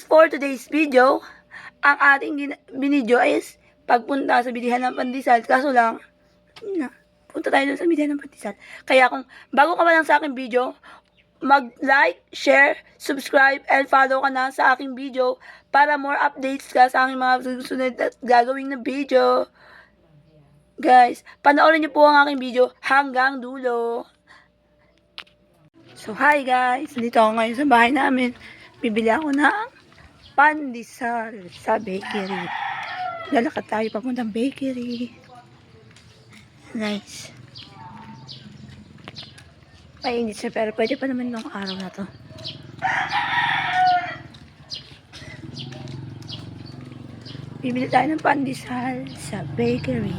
for today's video, ang ating binidyo is pagpunta sa bilihan ng pandesal. Kaso lang, punta tayo sa bilihan ng pandesal. Kaya kung bago ka pa lang sa aking video, mag-like, share, subscribe, and follow ka na sa aking video para more updates ka sa aking mga susunod at gagawin na video. Guys, panoorin niyo po ang aking video hanggang dulo. So, hi guys! Dito ako ngayon sa bahay namin. Bibili ako ng pandesal sa bakery. Lalakad tayo papuntang bakery. Nice. Mainit siya pero pwede pa naman nung araw na to. Bibili tayo ng pandesal sa bakery.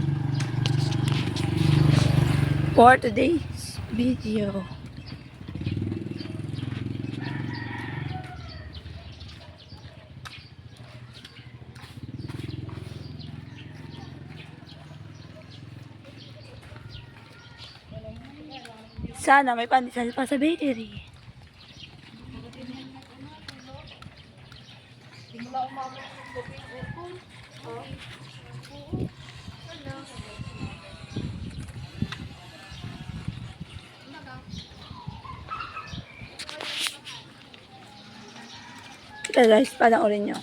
For today's video. Sana may pandesal pa sa bakery. Kita guys, panoorin nyo.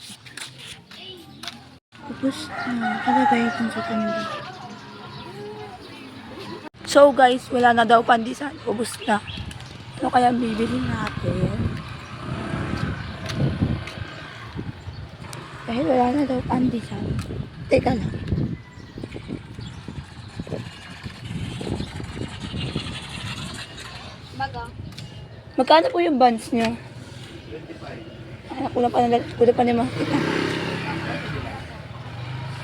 Tapos, kalagay dun sa tinda. So guys, wala na daw pandesal. Ubus na. Ano kaya bibili natin? Dahil wala na daw pandesal. Teka lang. Magkano po yung buns nyo? 25. Kulang pa naman makita.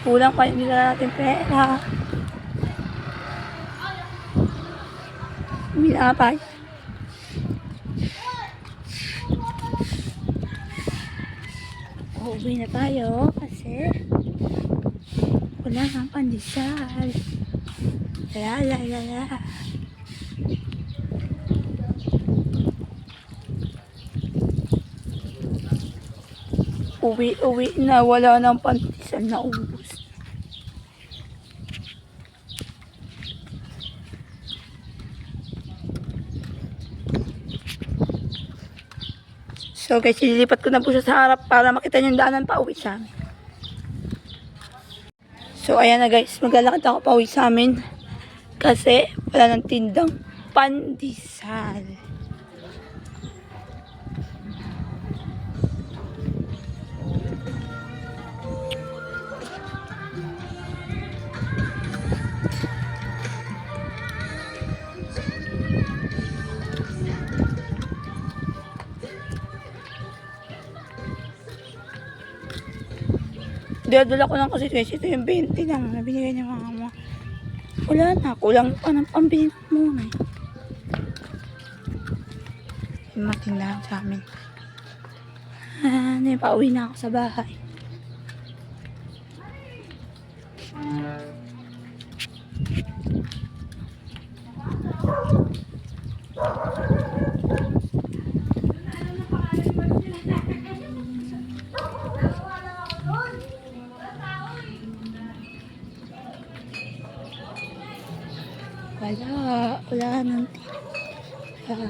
Kulang pa yung nila natin pera. Minapay. Uuwi na tayo kasi wala nang pandesal. La la la la. Uwi na, wala nang pandesal na ubos. So guys, ililipat ko na po siya sa harap para makita niyo yung daanan pa uwi sa amin. So ayan na guys, maglalakad ako pa uwi sa amin kasi wala nang tindang pandesal. Dala ko lang kasi ito yung 20 lang na binigay niya mga mo. Wala na, kulang pa ng pambili muna. Yung matindahan sa amin. Pauwi na ako sa bahay. Wala nang tira.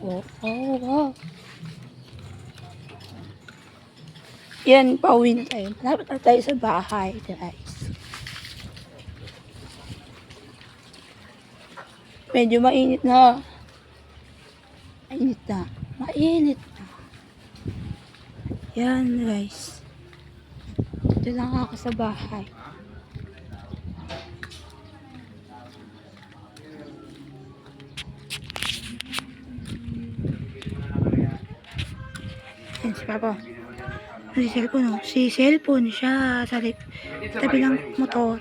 Oh. Yan, pauwi na tayo. Malapit na tayo sa bahay, guys. Medyo mainit na. Mainit na. Yan, guys. Dito lang ako sa bahay. Si Papa. Si cellphone siya sa tabi ng motor.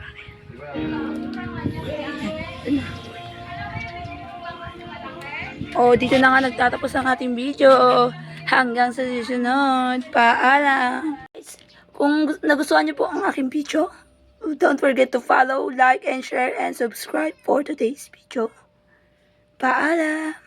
Dito na nga nagtatapos ang ating video. Hanggang sa susunod. Paalam. Kung nagustuhan niyo po ang aking video, don't forget to follow, like, and share, and subscribe for today's video. Paalam.